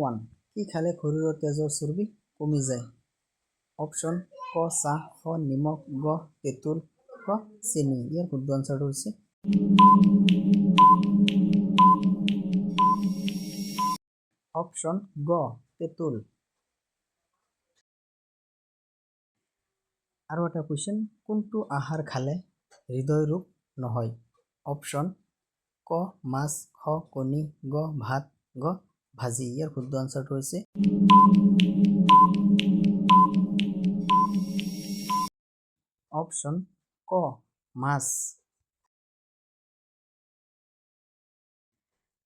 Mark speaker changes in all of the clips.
Speaker 1: 1 কি খালে শৰীৰৰ তেজৰ চৰ্বি কমি যায় অপশ্যন ক চাহ খ নিমখ গ তেঁতুল ক চেনি ইয়াৰ শুদ্ধ আনচাৰটো হৈছে অপশ্যন গ তেঁতুল আৰু এটা কুৱেশ্যন কোনটো আহাৰ খালে হৃদয় ৰোগ নহয় অপশ্যন ক মাছ খ কণী গ ভাত গ ভাজি ইয়াৰ শুদ্ধ আনচাৰটো হৈছে অপশ্যন ক মাছ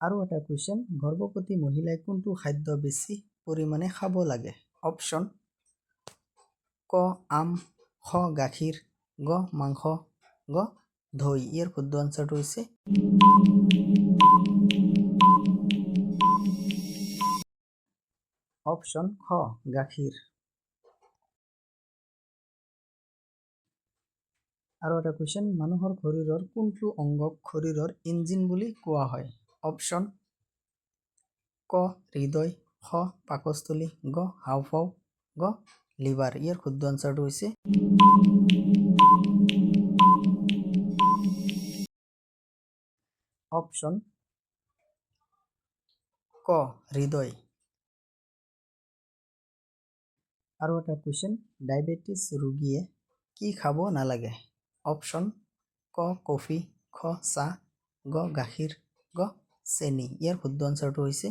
Speaker 1: আৰু এটা কুৱেশ্যন গৰ্ভৱতী মহিলাই কোনটো খাদ্য বেছি পৰিমাণে খাব লাগে অপশ্যন ক আম খ গাখীৰ গ মাংস গ দৈ ইয়াৰ শুদ্ধ আনচাৰটো হৈছে অপশ্যন খ গাখীৰ আৰু এটা কুৱেশ্যন মানুহৰ শৰীৰৰ কোনটো অংগক শৰীৰৰ ইঞ্জিন বুলি কোৱা হয় অপশ্যন ক হৃদয় খ পাকস্থলী গ হাঁওফাঁও গ লিভাৰ ইয়াৰ শুদ্ধ আনচাৰটো হৈছে অপশ্যন ক হৃদয় আৰু এটা কুৱেশ্যন ডায়েবেটিছ ৰোগীয়ে কি খাব নালাগে অপশ্যন ক কফি খ চাহ গ গাখীৰ গ চেনি ইয়াৰ শুদ্ধ আনচাৰটো হৈছে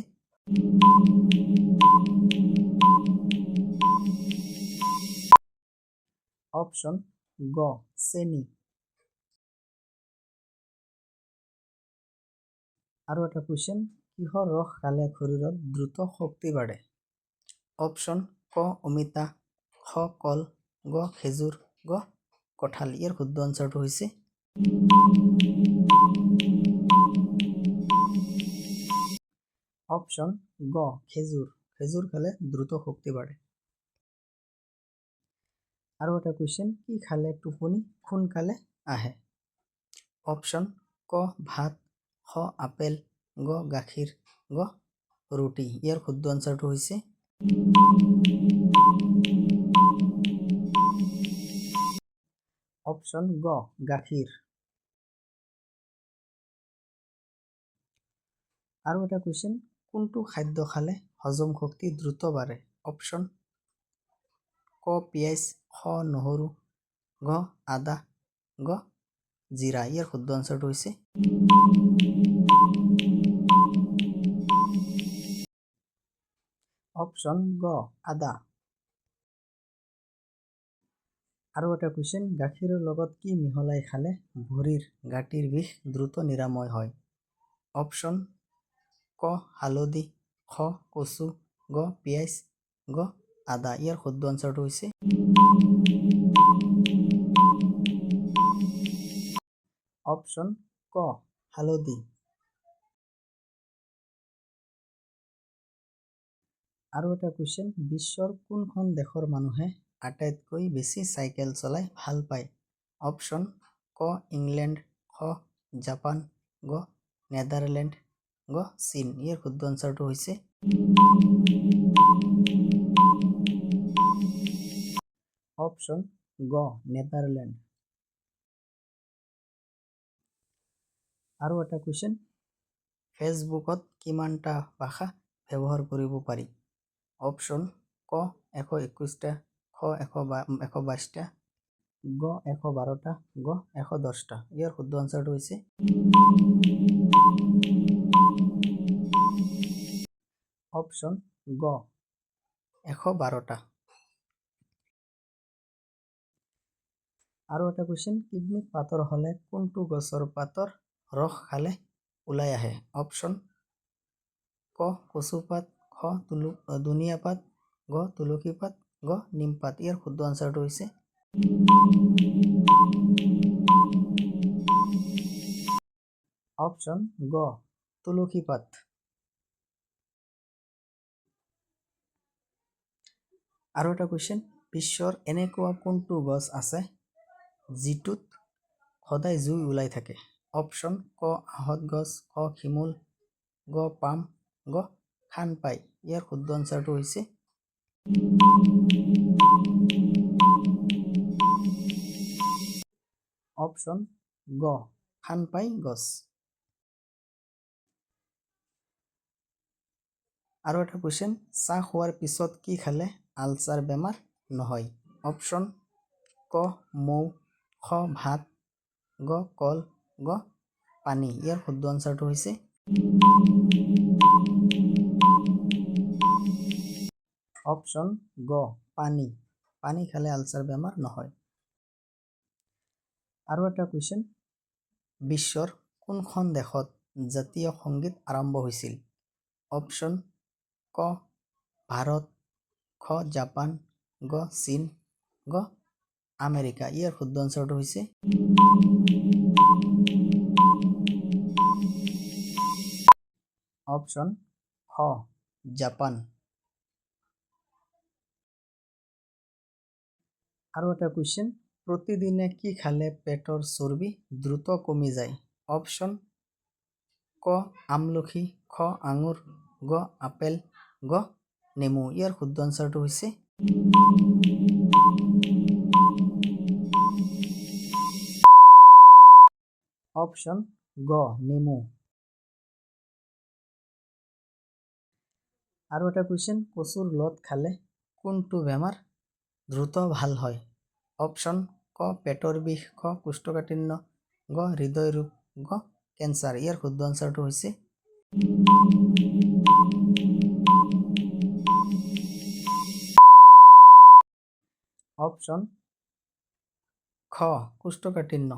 Speaker 1: অপশ্যন গ চেনি আৰু এটা কুৱেশ্যন কিহৰ ৰস খালে শৰীৰত দ্ৰুত শক্তি বাঢ়ে অপশ্যন ক অমিতা খ কল গ খেজুৰ গ কঁঠাল ইয়াৰ শুদ্ধ আনচাৰটো হৈছে অপশ্যন গ খেজুৰ খেজুৰ খালে দ্ৰুত শক্তি বাঢ়ে আৰু এটা কুৱেশ্যন কি খালে টোপনি সোনকালে আহে অপশ্যন ক ভাত খ আপেল গ গাখীৰ গ ৰুটি ইয়াৰ শুদ্ধ আনচাৰটো হৈছে অপশ্যন গ গাখীৰ আৰু এটা কুৱেশ্যন কোনটো খাদ্য খালে হজম শক্তি দ্ৰুত বাঢ়ে অপশ্যন ক পিঁয়াজ খ নহৰু গ আদা গ জিৰা ইয়াৰ শুদ্ধ আনচাৰটো হৈছে অপশ্যন গ আদা আৰু এটা কুৱেশ্যন গাখীৰৰ লগত কি মিহলাই খালে ভৰিৰ গাঁঠিৰ বিষ দ্ৰুত নিৰাময় হয় অপশ্যন ক হালধি খ কচু গ পিঁয়াজ গ আদা ইয়াৰ শুদ্ধ আনচাৰটো হৈছে অপশ্যন ক হালধি আৰু এটা কুৱেশ্যন বিশ্বৰ কোনখন দেশৰ মানুহে আটাইতকৈ বেছি চাইকেল চলাই ভাল পায় অপশ্যন ক ইংলেণ্ড খ জাপান গ নেদাৰলেণ্ড গ চীন ইয়াৰ শুদ্ধ আনচাৰটো হৈছে অপশ্যন গ নেদাৰলেণ্ড আৰু এটা কুৱেশ্যন ফেচবুকত কিমানটা ভাষা ব্যৱহাৰ কৰিব পাৰি অপশ্যন ক 121টা খ 122টা গ 112টা গ 110টা ইয়াৰ শুদ্ধ আনচাৰটো হৈছে অপশ্যন গ 112টা আৰু এটা কুৱেশ্যন কিডনীত পাথৰ হ'লে কোনটো গছৰ পাতৰ ৰস খালে ওলাই আহে অপশ্যন ক কচু পাত খ ধনিয়া পাত গ তুলসী পাত গ নিম পাত ইয়াৰ শুদ্ধ আনচাৰটো হৈছে অপশ্যন গ তুলসী পাত আৰু এটা কুৱেশ্যন বিশ্বৰ এনেকুৱা কোনটো গছ আছে যিটোত সদায় জুই ওলাই থাকে অপশ্যন ক আহঁত গছ খ শিমুল গ পাম গ খান পায়। ইয়াৰ শুদ্ধ আনচাৰটো হৈছে অপশ্যন গ খান পাই গছ। আৰু এটা কুৱেশ্যন, চাহ খোৱাৰ পিছত কি খালে আলচাৰ বেমাৰ নহয়? অপশ্যন ক মৌ, খ ভাত, গ কল, গ পানী। ইয়াৰ শুদ্ধ আনচাৰটো হৈছে অপশ্যন গ পানী। পানী খালে আলচাৰ বেমাৰ নহয়। আৰু এটা কুৱেশ্যন, বিশ্বৰ কোনখন দেশত জাতীয় সংগীত আৰম্ভ হৈছিল? অপশ্যন ক ভাৰত, খ জাপান, গ চীন, গ আমেৰিকা। ইয়াৰ শুদ্ধ আনচাৰটো হৈছে অপশ্যন খ জাপান। আৰু এটা কুৱেশ্যন, প্ৰতিদিনে কি খালে পেটৰ চৰ্বি দ্ৰুত কমি যায়? অপশ্যন ক আমলখি, খ আঙুৰ, গ আপেল, গ নেমু। ইয়াৰ শুদ্ধ আনচাৰটো হৈছে অপশ্যন গ নেমু। আৰু এটা কুৱেশ্যন, কচুৰ লত খালে কোনটো বেমাৰ দ্ৰুত ভাল হয়? অপশ্যন ক পেটৰ বিষ, খ কোষ্ঠকাঠিন্য, গ হৃদয় ৰোগ, গ কেঞ্চাৰ। ইয়াৰ শুদ্ধ আনচাৰটো হৈছে অপশ্যন খ কোষ্ঠকাঠিন্য।